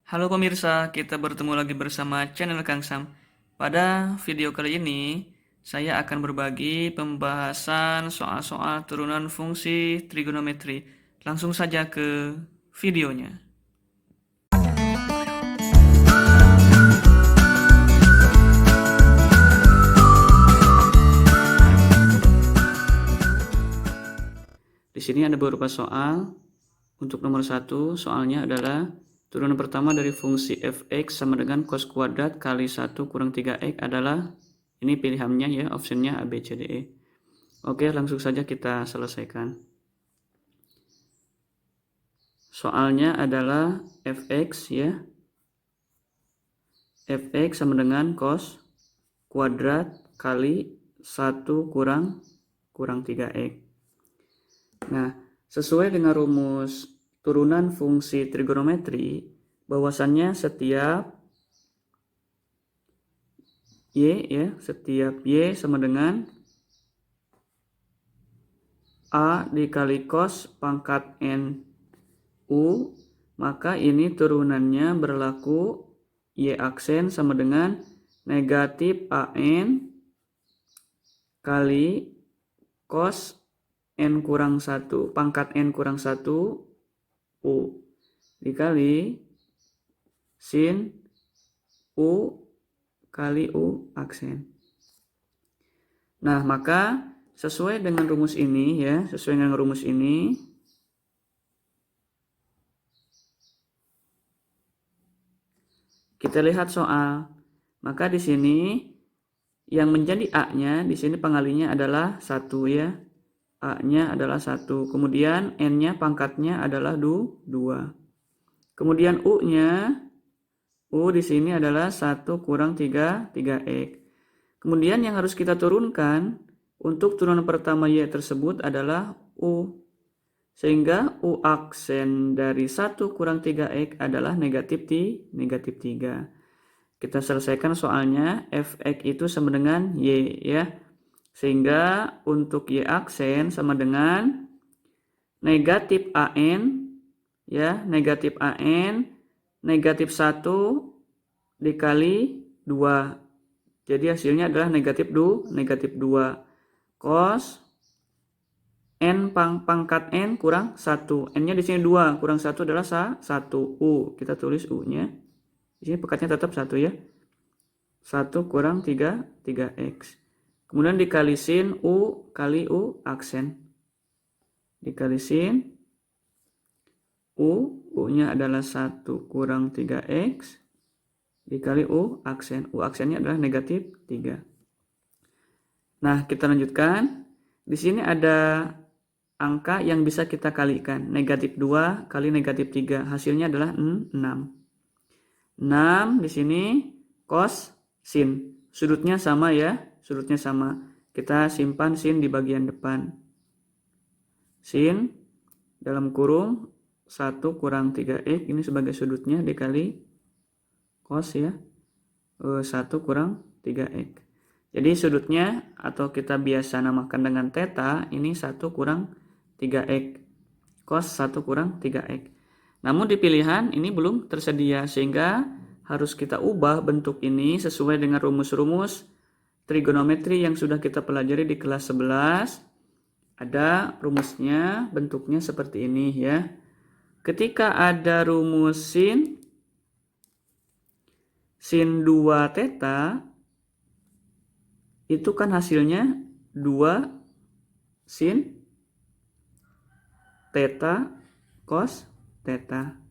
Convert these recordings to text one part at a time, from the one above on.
Halo pemirsa, kita bertemu lagi bersama channel Kang Sam. Pada video kali ini, saya akan berbagi pembahasan soal-soal turunan fungsi trigonometri. Langsung saja ke videonya. Di sini ada beberapa soal. Untuk nomor 1, soalnya adalah turunan pertama dari fungsi fx sama dengan cos kuadrat kali 1 kurang 3x adalah, ini pilihannya ya, optionnya A, B, C, D, E. Oke, langsung saja kita selesaikan. Soalnya adalah fx ya. Fx sama dengan cos kuadrat kali 1 kurang 3x. Nah, sesuai dengan rumus turunan fungsi trigonometri, bahwasannya setiap y sama dengan A dikali cos pangkat n u, maka ini turunannya berlaku y aksen sama dengan negatif an kali cos n kurang 1 pangkat n kurang 1 u dikali sin u kali u aksen. Nah, maka sesuai dengan rumus ini ya, kita lihat soal. Maka di sini yang menjadi A-nya di sini pengalinya adalah 1 ya. A-nya adalah 1. Kemudian N-nya pangkatnya adalah 2. Kemudian U-nya, U di sini adalah 1 kurang 3x. Kemudian yang harus kita turunkan untuk turunan pertama Y tersebut adalah U. Sehingga U aksen dari 1 kurang 3x adalah negatif 3. Kita selesaikan soalnya, fx itu sama dengan Y ya. Sehingga untuk Y aksen sama dengan negatif AN ya, negatif 1 dikali 2. Jadi hasilnya adalah negatif 2 cos n pangkat n kurang 1. N-nya di sini 2, kurang 1 adalah 1 U. Kita tulis U-nya. Di sini pangkatnya tetap 1 ya. 1 kurang 3x. Kemudian dikali sin U kali U aksen. Dikali sin U, U-nya adalah 1 kurang 3x. Dikali U aksen. U aksennya adalah negatif 3. Nah, kita lanjutkan. Di sini ada angka yang bisa kita kalikan. Negatif 2 kali negatif 3. Hasilnya adalah 6. 6 di sini cos sin. Sudutnya sama ya. Sudutnya sama. Kita simpan sin di bagian depan. Sin dalam kurung 1 kurang 3x ini sebagai sudutnya dikali cos ya. 1 kurang 3x. Jadi sudutnya atau kita biasa namakan dengan theta ini 1 kurang 3x. Cos 1 kurang 3x. Namun di pilihan ini belum tersedia sehingga harus kita ubah bentuk ini sesuai dengan rumus-rumus trigonometri yang sudah kita pelajari di kelas 11. Ada rumusnya, bentuknya seperti ini ya. Ketika ada rumus sin 2 theta, itu kan hasilnya 2 sin theta cos theta.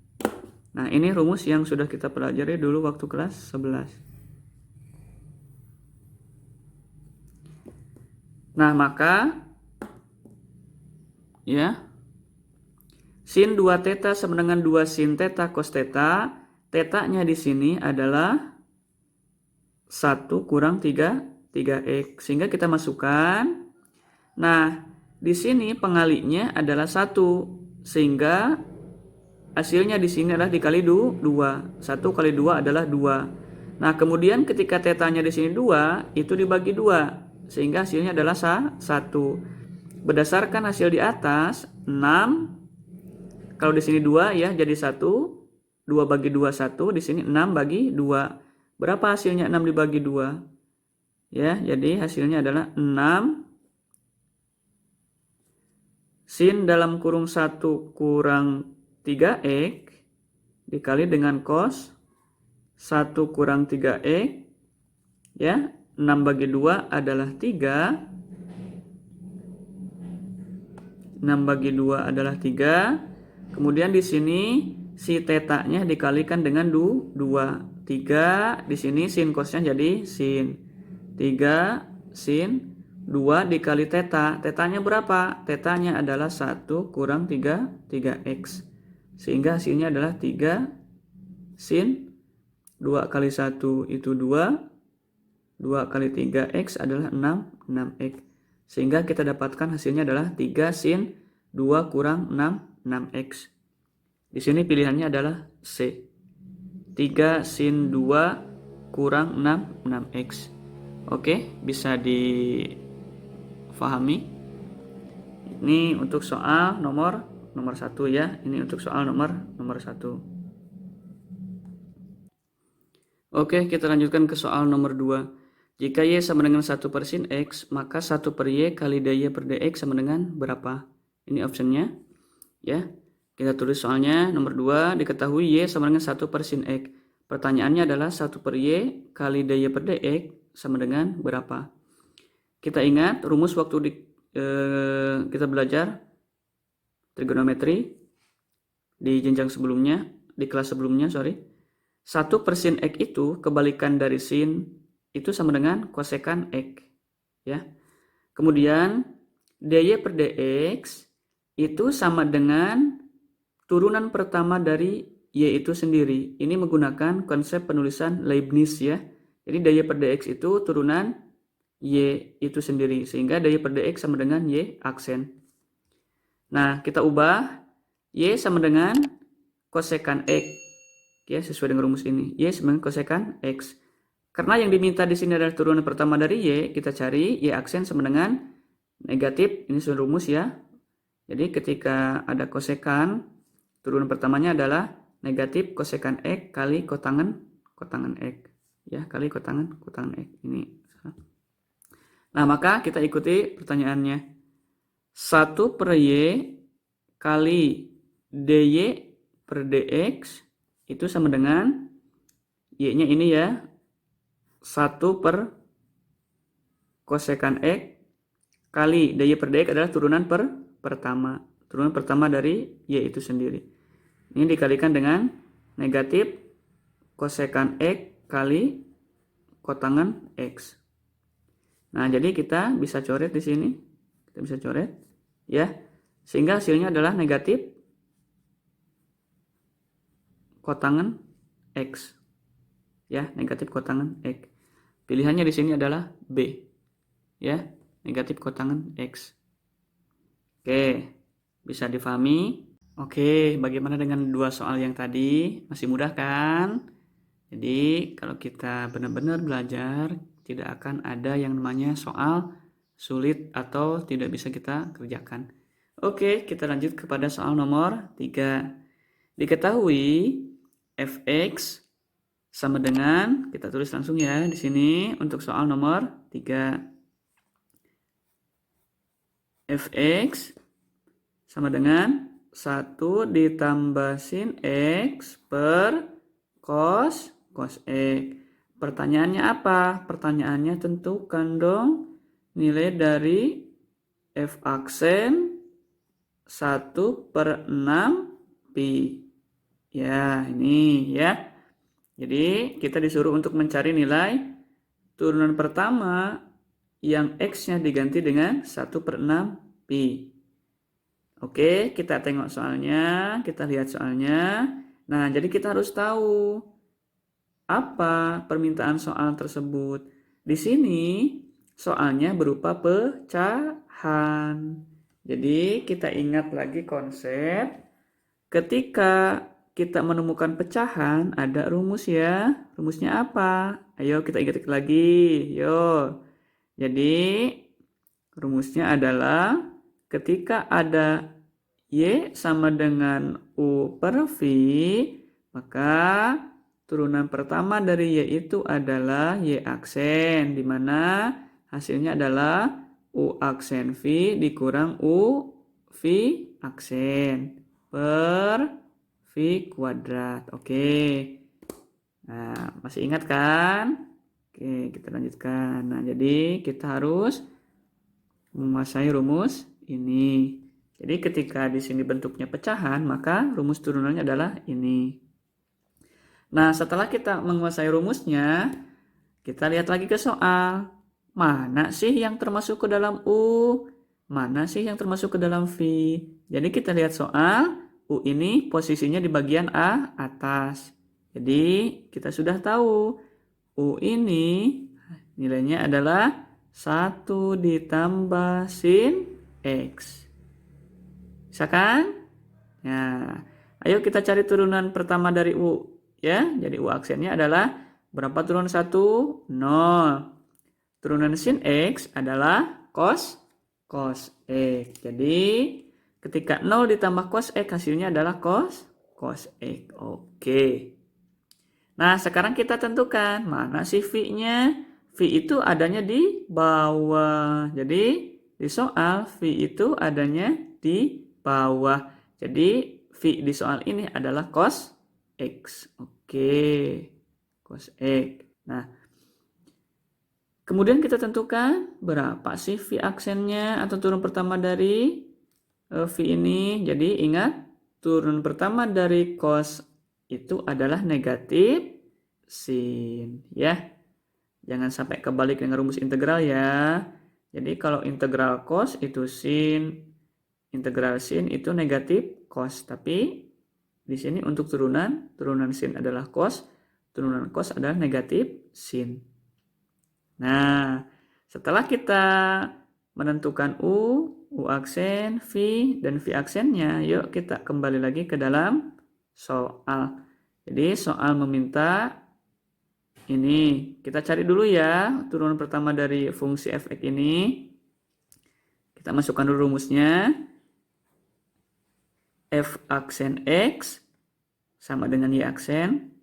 Nah, ini rumus yang sudah kita pelajari dulu waktu kelas 11. Nah, maka ya, sin 2 theta sama dengan 2 sin theta cos theta. Theta-nya di sini adalah 1 kurang 3x. Sehingga kita masukkan. Nah, di sini pengalinya adalah 1. Sehingga hasilnya di sini adalah dikali 2. 1 kali 2 adalah 2. Nah, kemudian ketika theta-nya di sini 2, itu dibagi 2. Sehingga hasilnya adalah 1. Berdasarkan hasil di atas, 6. Kalau di sini 2 ya, jadi 1. 2 bagi 2 1, di sini 6 bagi 2. Berapa hasilnya 6 dibagi 2? Ya, jadi hasilnya adalah 6 sin dalam kurung 1 kurang 3x dikali dengan cos 1 kurang 3x, ya, 6 bagi 2 adalah 3. 6 bagi 2 adalah 3. Kemudian di sini si tetanya dikalikan dengan 2. 3 di sini sin cosnya jadi sin 3 sin 2 dikali teta. Tetanya berapa? Tetanya adalah 1 kurang 3x. Sehingga hasilnya adalah 3 sin 2 kali 1 itu 2. 2 kali 3x adalah 6x. Sehingga kita dapatkan hasilnya adalah 3 sin 2 kurang 6x. Di sini pilihannya adalah C. 3 sin 2 kurang 6x. Oke, bisa difahami. Ini untuk soal nomor 1 ya. Ini untuk soal nomor 1. Oke, kita lanjutkan ke soal nomor 2. Jika Y sama dengan 1 per sin X, maka 1 per Y kali dy per dx sama dengan berapa? Ini optionnya. Ya, kita tulis soalnya nomor 2, diketahui Y sama dengan 1 per sin X. Pertanyaannya adalah 1 per Y kali dy per dx sama dengan berapa? Kita ingat rumus waktu kita belajar trigonometri di jenjang sebelumnya, di kelas sebelumnya, 1 per sin X itu kebalikan dari sin itu sama dengan kosekan X, ya. Kemudian dy per dx itu sama dengan turunan pertama dari y itu sendiri. Ini menggunakan konsep penulisan Leibniz ya. Jadi dy per dx itu turunan y itu sendiri, sehingga dy per dx sama dengan y aksen. Nah, kita ubah y sama dengan kosekan X. Ya, sesuai dengan rumus ini. Y sama dengan kosekan X. Karena yang diminta di sini adalah turunan pertama dari Y, kita cari Y aksen sama dengan negatif. Ini sudah rumus ya. Jadi ketika ada kosekan, turunan pertamanya adalah negatif kosekan X kali kotangan X. Ya, kali kotangan X. Ini. Nah, maka kita ikuti pertanyaannya. 1 per Y kali dy per dx itu sama dengan y-nya ini ya, 1 per kosekan X kali dy per dx adalah turunan pertama. Turunan pertama dari y itu sendiri. Ini dikalikan dengan negatif kosekan X kali kotangan X. Nah, jadi kita bisa coret di sini. Kita bisa coret ya. Sehingga hasilnya adalah negatif kotangan X. Ya, negatif kotangan X. Pilihannya di sini adalah B. Ya, negatif kotangan X. Oke, bisa difahami? Oke, bagaimana dengan 2 soal yang tadi? Masih mudah kan? Jadi, kalau kita benar-benar belajar, tidak akan ada yang namanya soal sulit atau tidak bisa kita kerjakan. Oke, kita lanjut kepada soal nomor 3. Diketahui fx sama dengan, kita tulis langsung ya di sini untuk soal nomor 3. Fx sama dengan 1 ditambah sin x per cos X. Pertanyaannya apa? Pertanyaannya tentukan dong nilai dari f aksen 1 per 6 pi. Ya, ini ya. Jadi kita disuruh untuk mencari nilai turunan pertama yang x-nya diganti dengan 1 per 6 pi. Oke, kita tengok soalnya, kita lihat soalnya. Nah, jadi kita harus tahu apa permintaan soal tersebut. Di sini soalnya berupa pecahan. Jadi kita ingat lagi konsep ketika kita menemukan pecahan, ada rumus ya. Rumusnya apa? Ayo kita ingat lagi. Yo. Jadi rumusnya adalah ketika ada Y sama dengan U per V, Maka turunan pertama dari Y itu adalah Y aksen, di mana hasilnya adalah U aksen V dikurang U V aksen per V kuadrat. Oke. Nah, masih ingat kan? Oke, kita lanjutkan. Nah, jadi kita harus menguasai rumus ini. Jadi ketika di sini bentuknya pecahan, maka rumus turunannya adalah ini. Nah, setelah kita menguasai rumusnya, kita lihat lagi ke soal. Mana sih yang termasuk ke dalam U? Mana sih yang termasuk ke dalam V? Jadi kita lihat soal, U ini posisinya di bagian A atas. Jadi kita sudah tahu U ini nilainya adalah 1 ditambah sin X. Bisa kan? Nah, ayo kita cari turunan pertama dari U. Ya, jadi U aksennya adalah berapa turunan 1? 0. Turunan sin X adalah cos X. Jadi ketika 0 ditambah cos X hasilnya adalah cos X. Oke. Nah, sekarang kita tentukan mana sih V-nya. V itu adanya di bawah. Jadi di soal V itu adanya di bawah. Jadi V di soal ini adalah cos X. Oke. Cos X. Nah, kemudian kita tentukan berapa sih V aksennya atau turun pertama dari V ini. Jadi ingat, turun pertama dari cos itu adalah negatif sin. Ya, jangan sampai kebalik dengan rumus integral ya. Jadi kalau integral cos itu sin, integral sin itu negatif cos. Tapi di sini untuk turunan sin adalah cos, turunan cos adalah negatif sin. Nah, setelah kita menentukan U aksen, V, dan V aksennya, yuk kita kembali lagi ke dalam soal. Jadi soal meminta ini, kita cari dulu ya turunan pertama dari fungsi f(x) ini. Kita masukkan dulu rumusnya. F aksen X sama dengan Y aksen.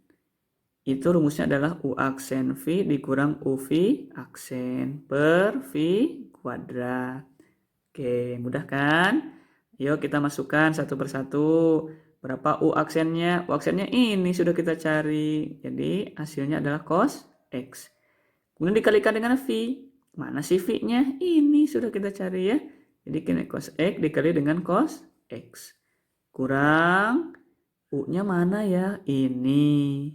Itu rumusnya adalah U aksen V dikurang UV aksen per V kuadrat. Oke, mudah kan? Yuk kita masukkan satu persatu. Berapa U aksennya? U aksennya ini sudah kita cari. Jadi hasilnya adalah cos X. Kemudian dikalikan dengan V. Mana sih V-nya? Ini sudah kita cari ya. Jadi kini cos X dikali dengan cos X. Kurang U-nya mana ya? Ini.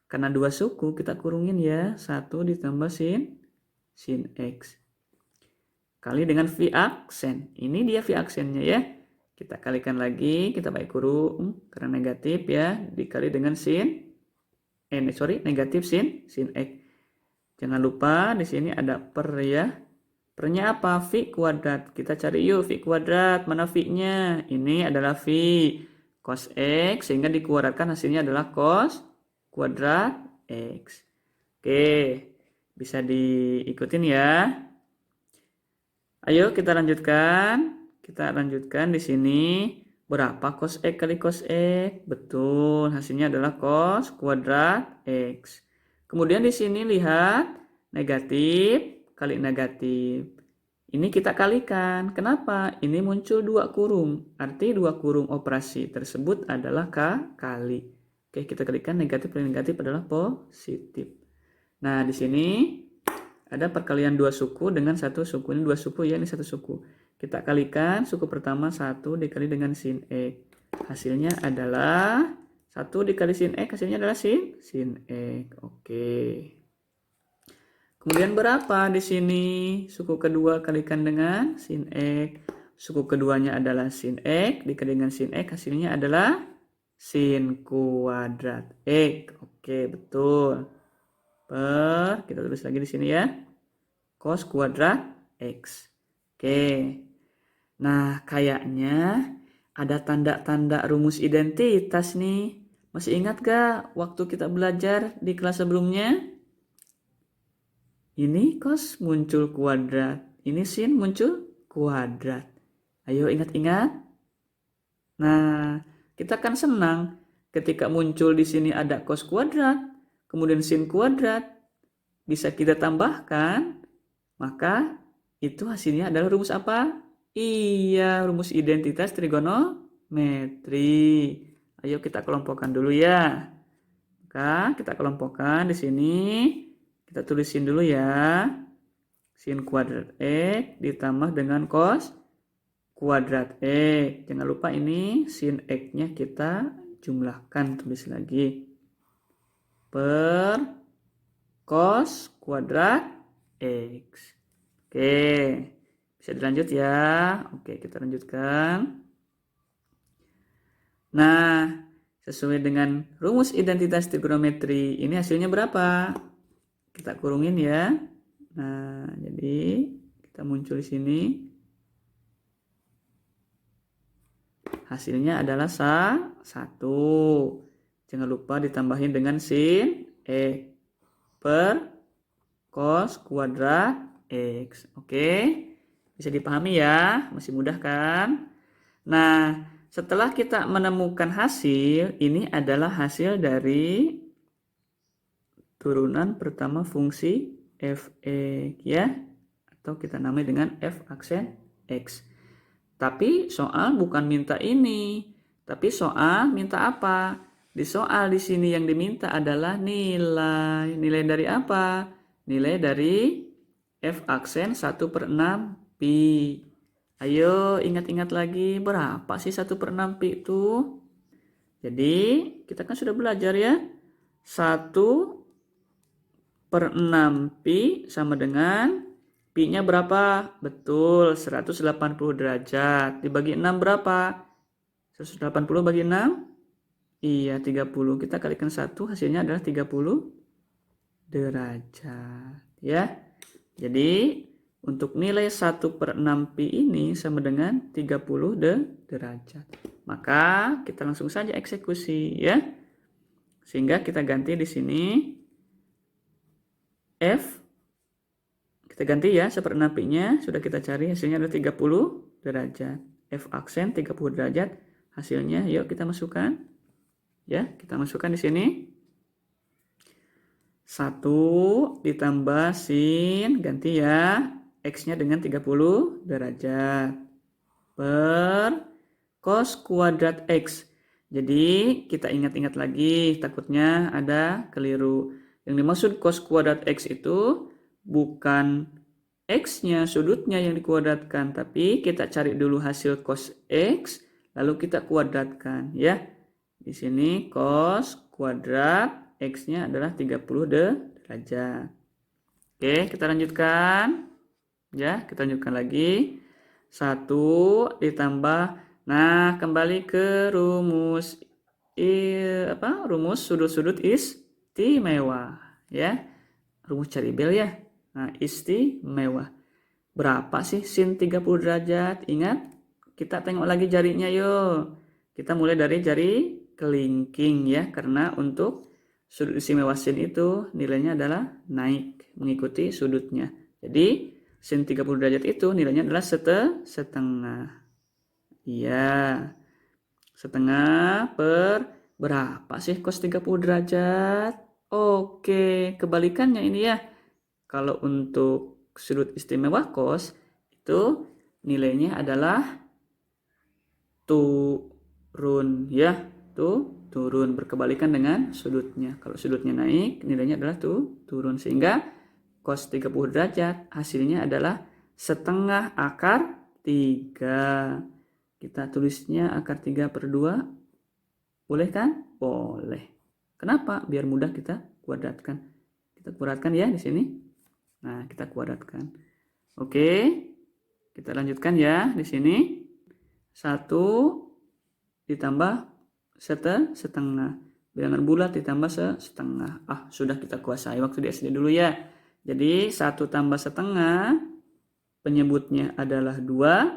Karena dua suku kita kurungin ya. 1 ditambah sin X. Kali dengan V aksen. Ini dia V aksennya ya. Kita kalikan lagi. Kita balik kurung. Karena negatif ya. Dikali dengan negatif sin X. Jangan lupa di sini ada per ya. Pernya apa? V kuadrat. Kita cari yuk V kuadrat. Mana V-nya? Ini adalah V. Cos X. Sehingga dikuadratkan hasilnya adalah cos kuadrat X. Oke, bisa diikutin ya. Ayo kita lanjutkan. Kita lanjutkan di sini. Berapa cos X kali cos X? Betul, hasilnya adalah cos kuadrat X. Kemudian di sini lihat negatif kali negatif. Ini kita kalikan. Kenapa? Ini muncul dua kurung. Arti dua kurung operasi tersebut adalah kali. Oke, kita kalikan negatif kali negatif adalah positif. Nah, di sini ada perkalian dua suku dengan satu suku. Ini dua suku ya, ini satu suku. Kita kalikan suku pertama 1 dikali dengan sin X. Hasilnya adalah 1 dikali sin X, hasilnya adalah sin X. Oke. Kemudian berapa di sini? Suku kedua kalikan dengan sin X. Suku keduanya adalah sin X dikali dengan sin X, hasilnya adalah sin kuadrat X. Oke, betul. Kita tulis lagi di sini ya. Cos kuadrat X. Oke. Nah, kayaknya ada tanda-tanda rumus identitas nih. Masih ingat gak waktu kita belajar di kelas sebelumnya? Ini cos muncul kuadrat. Ini sin muncul kuadrat. Ayo ingat-ingat. Nah, kita kan senang ketika muncul di sini ada cos kuadrat, kemudian sin kuadrat, bisa kita tambahkan, maka itu hasilnya adalah rumus apa? Iya, rumus identitas trigonometri. Ayo kita kelompokkan dulu ya. Maka kita kelompokkan di sini. Kita tulisin dulu ya. Sin kuadrat X ditambah dengan cos kuadrat X. Jangan lupa ini sin X-nya kita jumlahkan, tulis lagi. Per cos kuadrat X. Oke, bisa dilanjut ya. Oke, kita lanjutkan. Nah, sesuai dengan rumus identitas trigonometri, ini hasilnya berapa? Kita kurungin ya. Nah, jadi kita muncul di sini. Hasilnya adalah 1. Jangan lupa ditambahin dengan sin X per cos kuadrat X. Oke, bisa dipahami ya, masih mudah kan? Nah, setelah kita menemukan hasil, ini adalah hasil dari turunan pertama fungsi f(x) ya, atau kita namai dengan f aksen x. Tapi soal bukan minta ini, tapi soal minta apa? Di soal di sini yang diminta adalah nilai. Nilai dari apa? Nilai dari f aksen 1/6 pi. Ayo ingat-ingat lagi, berapa sih 1/6 pi itu? Jadi kita kan sudah belajar ya. 1/6 pi sama dengan pi-nya berapa? Betul, 180 derajat. Dibagi 6 berapa? 180 bagi 6? Iya, 30. Kita kalikan 1, hasilnya adalah 30 derajat. Ya. Jadi, untuk nilai 1/6 pi ini sama dengan 30 derajat. Maka, kita langsung saja eksekusi ya. Sehingga kita ganti di sini F. Kita ganti ya, 1/6 pi-nya sudah kita cari, hasilnya adalah 30 derajat. F aksen 30 derajat, hasilnya yuk kita masukkan. Ya, kita masukkan di sini. 1 ditambah sin, ganti ya, X-nya dengan 30 derajat. Per cos kuadrat X. Jadi, kita ingat-ingat lagi, takutnya ada keliru. Yang dimaksud cos kuadrat X itu bukan X-nya, sudutnya yang dikuadratkan, tapi kita cari dulu hasil cos X, lalu kita kuadratkan ya. Di sini cos kuadrat X-nya adalah 30 derajat. Oke, kita lanjutkan. Ya, kita lanjutkan lagi. 1 ditambah, nah kembali ke rumus rumus sudut-sudut istimewa ya. Rumus cari bel ya. Nah, istimewa. Berapa sih sin 30 derajat? Ingat, kita tengok lagi jarinya yuk. Kita mulai dari jari kelingking ya, karena untuk sudut istimewa sin itu nilainya adalah naik mengikuti sudutnya. Jadi sin 30 derajat itu nilainya adalah setengah. Iya. Setengah per berapa sih cos 30 derajat? Oke, kebalikannya ini ya. Kalau untuk sudut istimewa cos itu nilainya adalah turun ya. Tuh turun, berkebalikan dengan sudutnya. Kalau sudutnya naik, nilainya adalah turun. Sehingga cos 30 derajat hasilnya adalah setengah akar 3. Kita tulisnya akar 3/2. Boleh kan? Boleh. Kenapa? Biar mudah kita kuadratkan. Kita kuadratkan ya di sini. Nah, kita kuadratkan. Oke. Kita lanjutkan ya di sini. 1 ditambah setengah. Bilangan bulat ditambah setengah. Sudah kita kuasai waktu di SD dulu ya. Jadi 1 tambah setengah, penyebutnya adalah 2.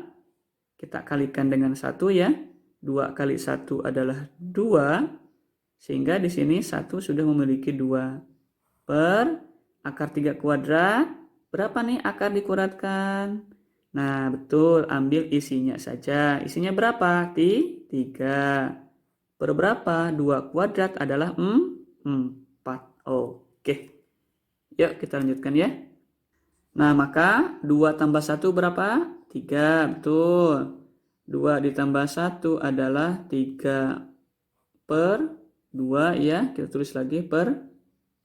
Kita kalikan dengan 1 ya. 2 kali 1 adalah 2. Sehingga di sini 1 sudah memiliki 2. Per akar 3 kuadrat. Berapa nih akar dikuadratkan? Nah, betul. Ambil isinya saja. Isinya berapa? 3. per berapa? 2 kuadrat adalah 4. Oke. Yuk kita lanjutkan ya. Nah, maka 2 tambah 1 berapa? 3, betul. 2 ditambah 1 adalah 3 per 2 ya. Kita tulis lagi per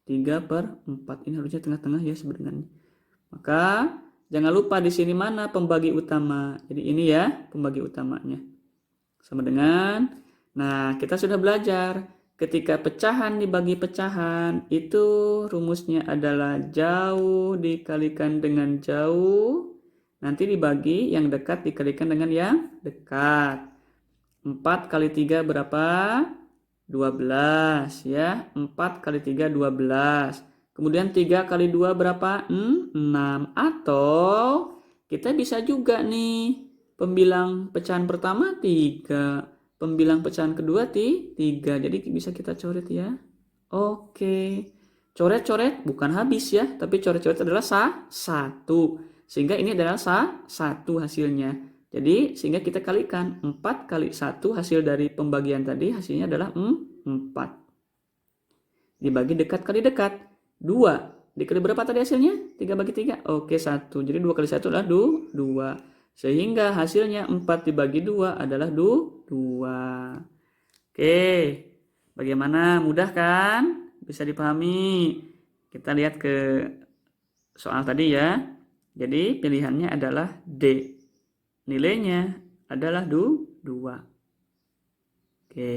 3 per 4. Ini harusnya tengah-tengah ya sebenarnya. Maka jangan lupa di sini mana pembagi utama. Jadi ini ya pembagi utamanya. Sama dengan, nah kita sudah belajar ketika pecahan dibagi pecahan itu rumusnya adalah jauh dikalikan dengan jauh, nanti dibagi yang dekat dikalikan dengan yang dekat. 4 kali 3 berapa? 12 ya. 4 kali 3 12. Kemudian 3 kali 2 berapa? 6. Atau kita bisa juga nih, pembilang pecahan pertama 3, pembilang pecahan kedua 3. Jadi bisa kita coret ya. Oke. Coret-coret bukan habis ya, tapi coret-coret adalah 1. Sehingga ini adalah 1 hasilnya. Jadi sehingga kita kalikan 4 kali 1 hasil dari pembagian tadi hasilnya adalah 4. Dibagi dekat kali dekat. 2 dikali berapa tadi hasilnya? 3 bagi 3. Oke, 1. Jadi 2 kali 1 adalah 2. Sehingga hasilnya 4 dibagi 2 adalah 2. Oke. Bagaimana? Mudah kan? Bisa dipahami. Kita lihat ke soal tadi ya. Jadi pilihannya adalah D. Nilainya adalah 2. Oke.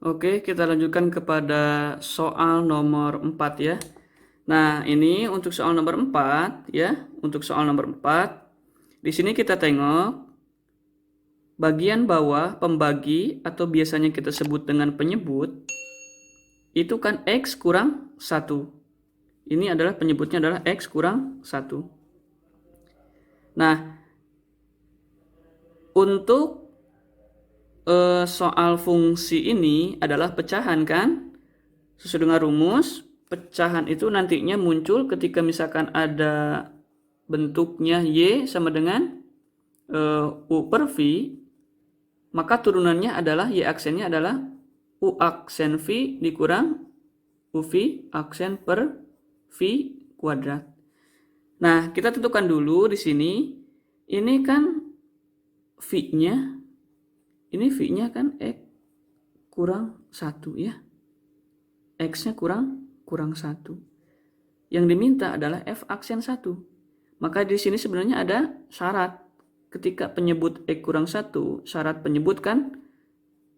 Oke, kita lanjutkan kepada soal nomor 4 ya. Nah, ini untuk soal nomor 4 ya. Untuk soal nomor 4, di sini kita tengok bagian bawah pembagi atau biasanya kita sebut dengan penyebut. Itu kan X kurang 1. Ini adalah penyebutnya adalah X kurang 1. Nah, untuk soal fungsi ini adalah pecahan kan? Sesuai dengan rumus, pecahan itu nantinya muncul ketika misalkan ada bentuknya Y sama dengan U per V, maka turunannya adalah Y aksennya adalah U aksen V dikurang UV aksen per V kuadrat. Nah, kita tentukan dulu di sini, ini kan V-nya, ini V-nya kan X kurang 1 ya. X-nya kurang 1. Yang diminta adalah F aksen 1. Maka di sini sebenarnya ada syarat. Ketika penyebut X kurang 1, syarat penyebut kan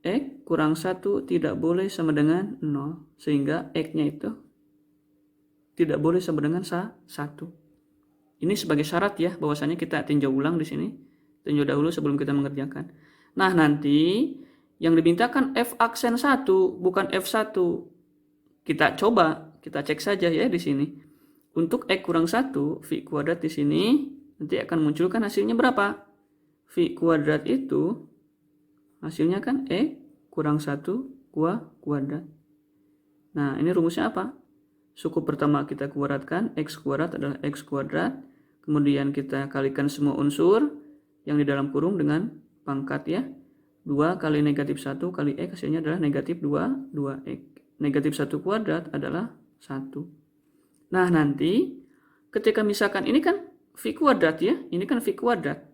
X kurang 1 tidak boleh sama dengan 0. Sehingga X-nya itu tidak boleh sama dengan 1. Ini sebagai syarat ya, bahwasanya kita tinjau ulang di sini. Tinjau dahulu sebelum kita mengerjakan. Nah, nanti yang dimintakan F aksen 1 bukan F1. Kita coba, kita cek saja ya di sini. Untuk X kurang 1, V kuadrat di sini nanti akan munculkan hasilnya berapa? V kuadrat itu hasilnya kan X kurang 1 kuadrat. Nah, ini rumusnya apa? Suku pertama kita kuadratkan, X kuadrat adalah X kuadrat. Kemudian kita kalikan semua unsur yang di dalam kurung dengan pangkat ya. 2 kali negatif 1 kali X hasilnya adalah negatif 2X. Negatif 1 kuadrat adalah 1. Nah, nanti ketika misalkan ini kan V kuadrat ya, ini kan V kuadrat.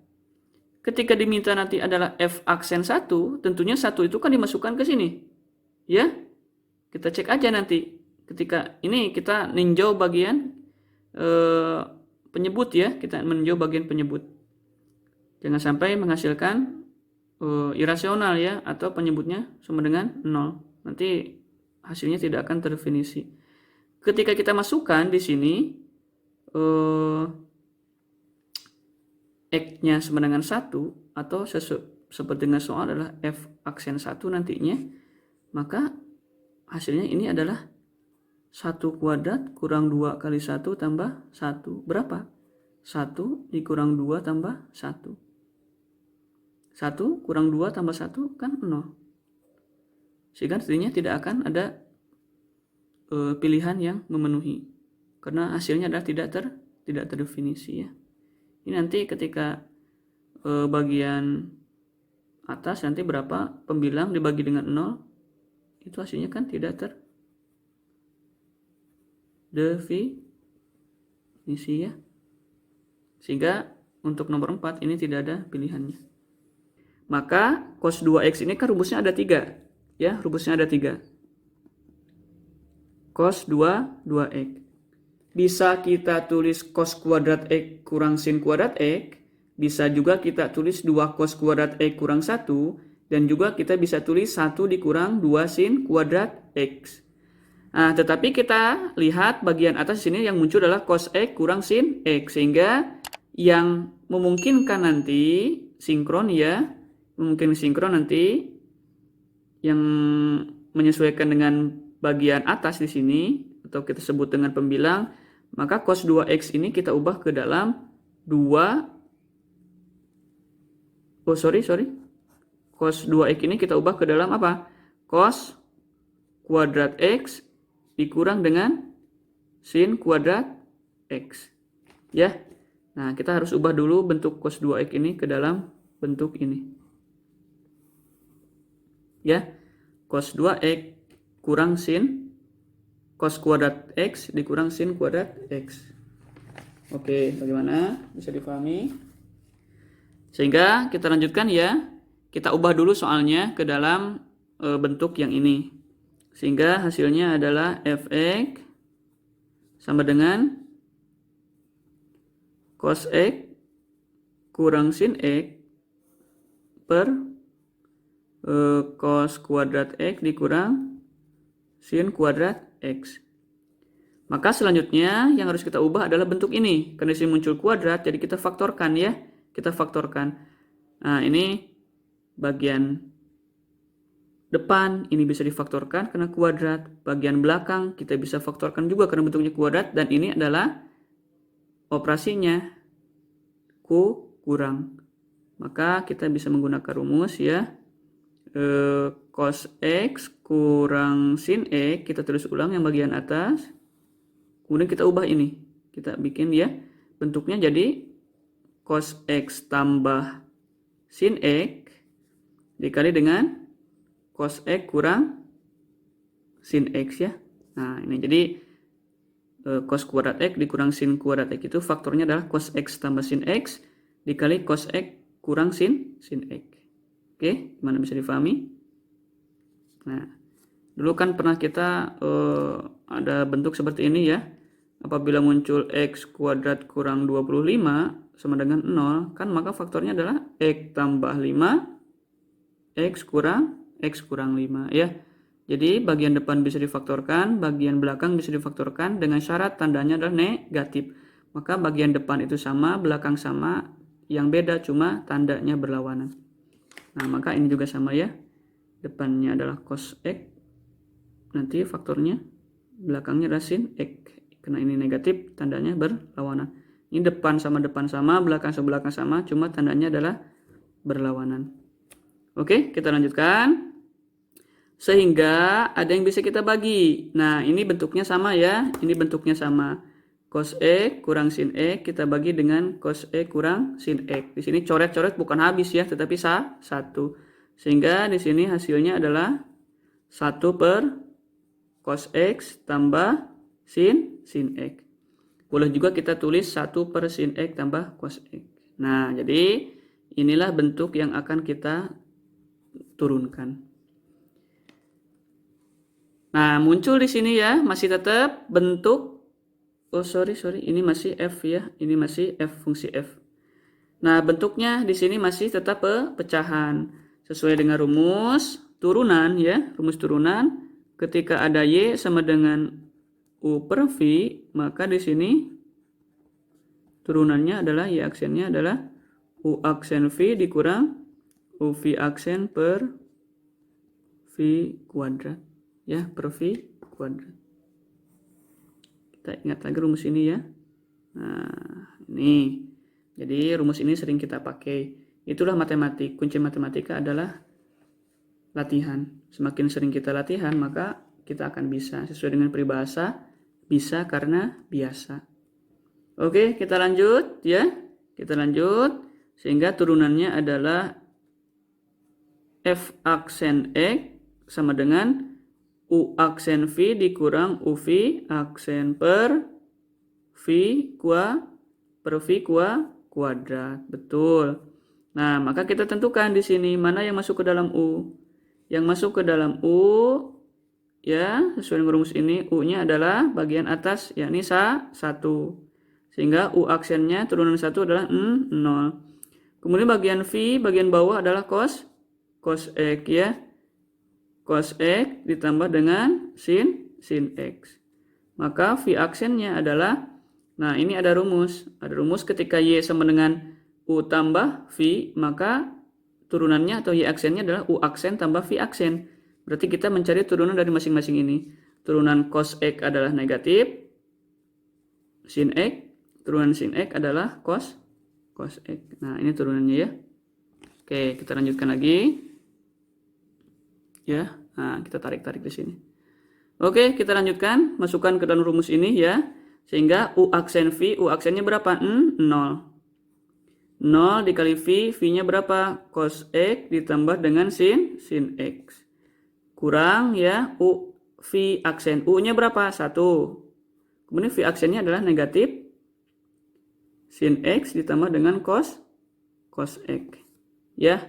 Ketika diminta nanti adalah F aksen 1, tentunya 1 itu kan dimasukkan ke sini. Ya, kita cek aja nanti. Ketika ini kita ninjau bagian penyebut ya, kita meninjau bagian penyebut. Jangan sampai menghasilkan irasional ya, atau penyebutnya sama dengan 0. Nanti hasilnya tidak akan terdefinisi. Ketika kita masukkan di sini X-nya sama dengan 1 atau seperti dengan soal adalah F aksen 1 nantinya, maka hasilnya ini adalah 1 kuadrat kurang 2 kali 1 tambah 1. Berapa? 1 dikurang 2 tambah 1. 1 kurang 2 tambah 1 kan 0. Sehingga artinya tidak akan ada pilihan yang memenuhi. Karena hasilnya adalah tidak terdefinisi ya. Ini nanti ketika bagian atas nanti berapa pembilang dibagi dengan 0, itu hasilnya kan tidak terdefinisi ya. Sehingga untuk nomor 4 ini tidak ada pilihannya. Maka cos 2x ini kan rumusnya ada 3. Ya, rumusnya ada 3. Cos 2x. Bisa kita tulis cos kuadrat x kurang sin kuadrat x. Bisa juga kita tulis 2 cos kuadrat x kurang 1. Dan juga kita bisa tulis 1 dikurang 2 sin kuadrat x. Nah, tetapi kita lihat bagian atas sini yang muncul adalah cos x kurang sin x. Sehingga yang memungkinkan nanti sinkron ya, mungkin sinkron nanti yang menyesuaikan dengan bagian atas di sini atau kita sebut dengan pembilang, maka cos 2x ini kita ubah ke dalam 2 cos 2x ini kita ubah ke dalam apa? Cos kuadrat x dikurang dengan sin kuadrat x. Ya. Nah, kita harus ubah dulu bentuk cos 2x ini ke dalam bentuk ini. Ya. Cos 2x kurang sin cos kuadrat x dikurang sin kuadrat x. Oke, bagaimana? Bisa dipahami? Sehingga kita lanjutkan ya. Kita ubah dulu soalnya ke dalam bentuk yang ini. Sehingga hasilnya adalah fx sama dengan cos x kurang sin x per cos kuadrat x dikurang sin kuadrat x. Maka selanjutnya yang harus kita ubah adalah bentuk ini. Karena di sini muncul kuadrat, jadi kita faktorkan ya. Kita faktorkan. Nah, ini bagian depan ini bisa difaktorkan karena kuadrat. Bagian belakang kita bisa faktorkan juga karena bentuknya kuadrat. Dan ini adalah operasinya kurang. Maka kita bisa menggunakan rumus ya. Cos x kurang sin x, kita tulis ulang yang bagian atas. Kemudian kita ubah ini. Kita bikin ya. Bentuknya jadi cos x tambah sin x dikali dengan cos x kurang sin x ya. Nah, ini jadi cos kuadrat x dikurang sin kuadrat x itu faktornya adalah cos x tambah sin x dikali cos x kurang sin x. Oke, gimana bisa difahami? Nah, dulu kan pernah kita ada bentuk seperti ini ya. Apabila muncul x kuadrat kurang 25 sama dengan 0, kan maka faktornya adalah x tambah 5 x kurang 5 ya. Jadi bagian depan bisa difaktorkan, bagian belakang bisa difaktorkan dengan syarat tandanya adalah negatif. Maka bagian depan itu sama, belakang sama, yang beda cuma tandanya berlawanan. Nah, maka ini juga sama ya. Depannya adalah cos x, nanti faktornya belakangnya adalah sin x. Karena ini negatif, tandanya berlawanan. Ini depan sama, belakang sama, cuma tandanya adalah berlawanan. Oke, kita lanjutkan. Sehingga ada yang bisa kita bagi. Nah, ini bentuknya sama ya. Ini bentuknya sama. Cos x kurang sin x kita bagi dengan cos x kurang sin x. Di sini coret-coret bukan habis ya, tetapi 1. Sehingga di sini hasilnya adalah 1 per cos x tambah sin x. Boleh juga kita tulis 1 per sin x tambah cos x. Nah, jadi inilah bentuk yang akan kita turunkan. Nah, muncul di sini ya, masih tetap bentuk, ini masih f ya, ini masih f, fungsi f. Nah, bentuknya di sini masih tetap pecahan. Sesuai dengan rumus turunan ya, rumus turunan, ketika ada y sama dengan u per v, maka di sini turunannya adalah y aksennya adalah u aksen v dikurang u v aksen per v kuadrat ya, per v kuadrat. Kita ingat lagi rumus ini ya. Nah, ini. Jadi rumus ini sering kita pakai. Itulah matematik. Kunci matematika adalah latihan. Semakin sering kita latihan, maka kita akan bisa. Sesuai dengan peribahasa, bisa karena biasa. Oke, kita lanjut ya. Kita lanjut. Sehingga turunannya adalah F aksen X sama dengan U aksen V dikurang UV aksen per V kuadrat. Betul. Nah, maka kita tentukan di sini mana yang masuk ke dalam U. Yang masuk ke dalam U, ya, sesuai dengan rumus ini, U-nya adalah bagian atas, yakni 1. Sehingga U aksennya turunan 1 adalah 0. Kemudian bagian V, bagian bawah adalah cos X, ya. Cos X ditambah dengan sin X. Maka V aksennya adalah, nah ini ada rumus. Ada rumus ketika Y sama dengan U tambah V, maka turunannya atau Y aksennya adalah U aksen tambah V aksen. Berarti kita mencari turunan dari masing-masing ini. Turunan cos X adalah negatif, sin X, turunan sin X adalah cos X. Nah, ini turunannya ya. Oke, kita lanjutkan lagi. Ya, nah kita tarik-tarik di sini. Oke, kita lanjutkan. Masukkan ke dalam rumus ini ya. Sehingga U aksen V, U aksennya berapa? 0. 0 dikali V, V-nya berapa? Cos X ditambah dengan sin X. Kurang ya, U V aksen. U-nya berapa? 1. Kemudian V aksennya adalah negatif sin X ditambah dengan cos X. Ya.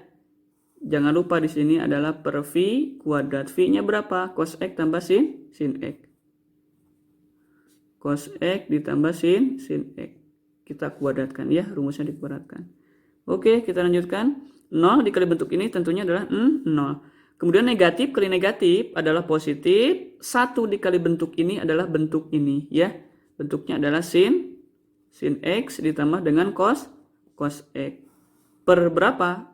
Jangan lupa di sini adalah per V kuadrat. V-nya berapa? Cos X tambah sin X. Cos X ditambah sin X. Kita kuadratkan ya, rumusnya dikuadratkan. Oke, kita lanjutkan. 0 dikali bentuk ini tentunya adalah 0. Kemudian negatif kali negatif adalah positif. 1 dikali bentuk ini adalah bentuk ini ya. Bentuknya adalah sin X ditambah dengan cos X. Per berapa?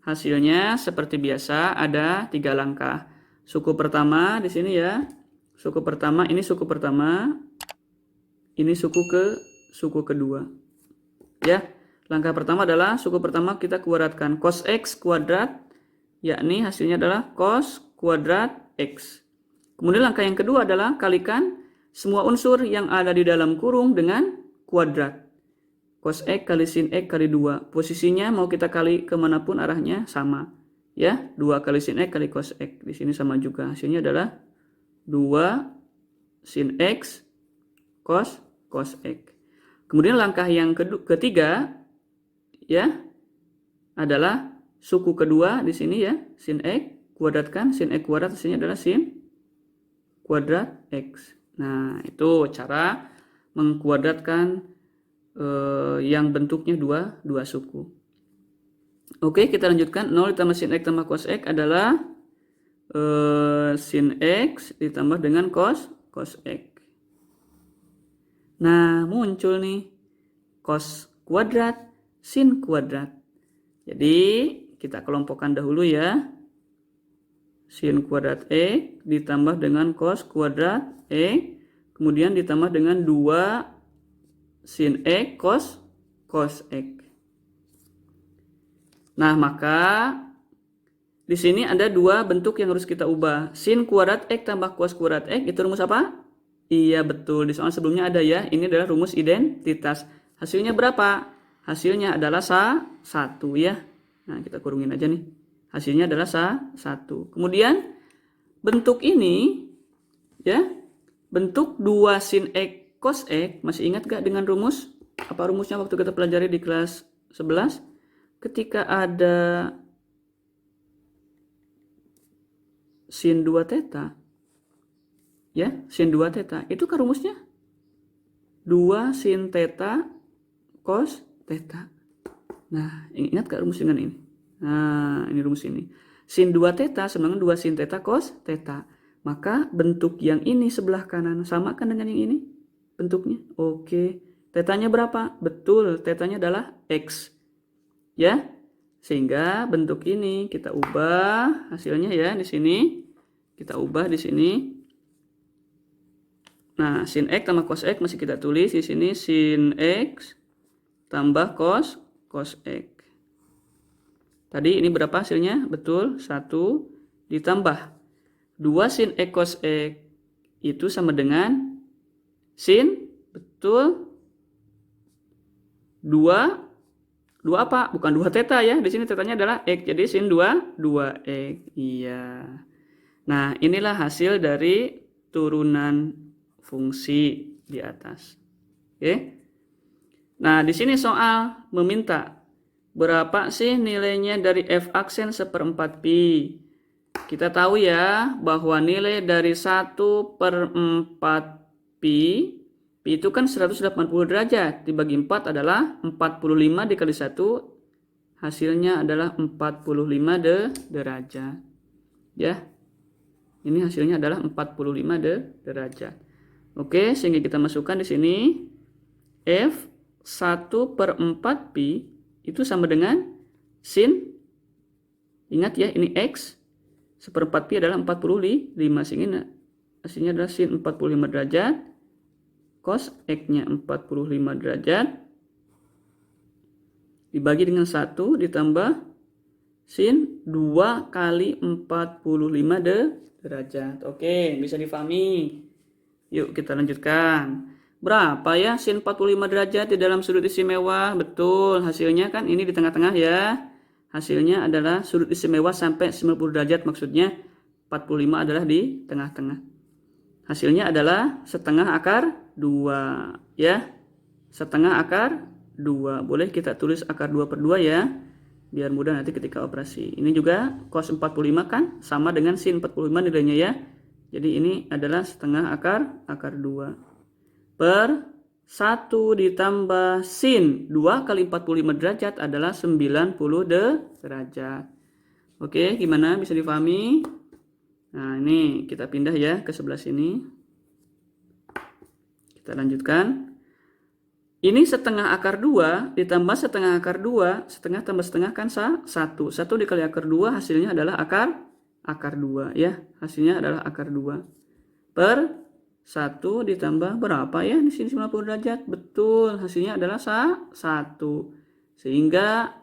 Hasilnya seperti biasa ada 3 langkah. Suku pertama di sini ya. Suku pertama, ini suku pertama. Ini suku kedua. Ya, langkah pertama adalah suku pertama kita kuadratkan cos X kuadrat, yakni hasilnya adalah cos kuadrat X. Kemudian langkah yang kedua adalah kalikan semua unsur yang ada di dalam kurung dengan kuadrat. Cos X kali sin X kali 2. Posisinya mau kita kali kemanapun arahnya sama. Ya, 2 kali sin X kali cos X. Di sini sama juga. Hasilnya adalah 2 sin X cos X. Kemudian langkah yang ketiga ya adalah suku kedua di sini ya, sin X kuadratkan sin X kuadrat, hasilnya adalah sin kuadrat X. Nah, itu cara mengkuadratkan yang bentuknya dua suku. Oke, kita lanjutkan. 0 ditambah sin X tambah cos X adalah sin X ditambah dengan cos X. Nah, muncul nih cos kuadrat, sin kuadrat. Jadi, kita kelompokkan dahulu ya. Sin kuadrat X ditambah dengan cos kuadrat X. Kemudian ditambah dengan 2 sin X cos X. Nah, maka di sini ada 2 bentuk yang harus kita ubah. Sin kuadrat X tambah cos kuadrat X, itu rumus apa? Iya, betul. Di soal sebelumnya ada ya. Ini adalah rumus identitas. Hasilnya berapa? Hasilnya adalah 1 ya. Nah, kita kurungin aja nih. Hasilnya adalah 1. Kemudian bentuk ini ya. Bentuk 2 sin X cos X, masih ingat gak dengan rumus? Apa rumusnya waktu kita pelajari di kelas 11? Ketika ada sin 2 theta, ya, sin 2 theta, itu kan rumusnya 2 sin theta cos theta. Nah, ingat gak rumus dengan ini? Nah, ini rumus ini. Sin 2 theta sama dengan 2 sin theta cos theta. Maka bentuk yang ini sebelah kanan sama kan dengan yang ini? Bentuknya. Oke. Tetanya berapa? Betul, tetanya adalah X. Ya. Sehingga bentuk ini kita ubah hasilnya ya di sini. Kita ubah di sini. Nah, sin X tambah cos X masih kita tulis di sini sin X tambah cos X. Tadi ini berapa hasilnya? Betul, 1 ditambah 2 sin X cos X itu sama dengan sin, betul, 2 2 apa? Bukan 2 theta ya. Di sini tetanya adalah X. Jadi sin 2X. Iya. Nah, inilah hasil dari turunan fungsi di atas. Oke. Nah, di sini soal meminta berapa sih nilainya dari f aksen 1/4 pi. Kita tahu ya bahwa nilai dari 1/4 pi itu kan 180 derajat, dibagi 4 adalah 45 dikali 1, hasilnya adalah 45 derajat. Ya, ini hasilnya adalah 45 derajat. Oke, sehingga kita masukkan di sini f 1/4 pi itu sama dengan sin, ingat ya ini x, 1/4 pi adalah 45, sehingga hasilnya adalah sin 45 derajat, cos x-nya 45 derajat, dibagi dengan 1 ditambah sin 2 kali 45 derajat. Oke, bisa difahami. Yuk kita lanjutkan. Berapa ya sin 45 derajat di dalam sudut istimewa? Betul, hasilnya kan ini di tengah-tengah ya. Hasilnya adalah sudut istimewa sampai 90 derajat, maksudnya 45 adalah di tengah-tengah. Hasilnya adalah setengah akar 2 ya. Setengah akar 2. Boleh kita tulis akar 2/2 ya. Biar mudah nanti ketika operasi. Ini juga cos 45 kan sama dengan sin 45 nilainya ya. Jadi ini adalah setengah akar 2 per 1 ditambah sin 2 kali 45 derajat adalah 90 derajat. Oke, gimana? Bisa difahami? Nah, ini kita pindah ya ke sebelah sini. Kita lanjutkan. Ini setengah akar 2 ditambah setengah akar 2. Setengah tambah setengah kan 1. 1 dikali akar 2 hasilnya adalah akar 2 ya. Hasilnya adalah akar 2. Per 1 ditambah berapa ya? Di sini 90 derajat. Betul, hasilnya adalah 1. Sehingga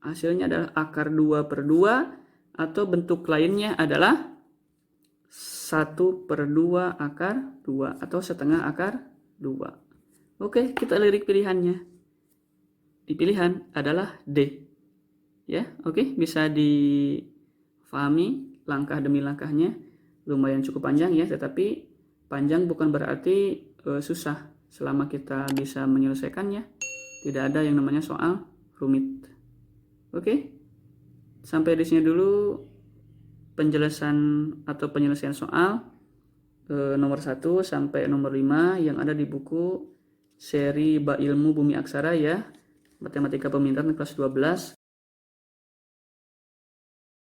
hasilnya adalah akar 2/2 atau bentuk lainnya adalah 1/2 akar 2 atau setengah akar 2. Oke, kita lirik pilihannya. Di pilihan adalah D. Ya, oke, bisa difahami langkah demi langkahnya. Lumayan cukup panjang ya, tetapi panjang bukan berarti susah selama kita bisa menyelesaikannya. Tidak ada yang namanya soal rumit. Oke, sampai di sini dulu penjelasan atau penyelesaian soal nomor 1 sampai nomor 5 yang ada di buku seri Ba Ilmu Bumi Aksara ya, Matematika Pemintahan kelas 12.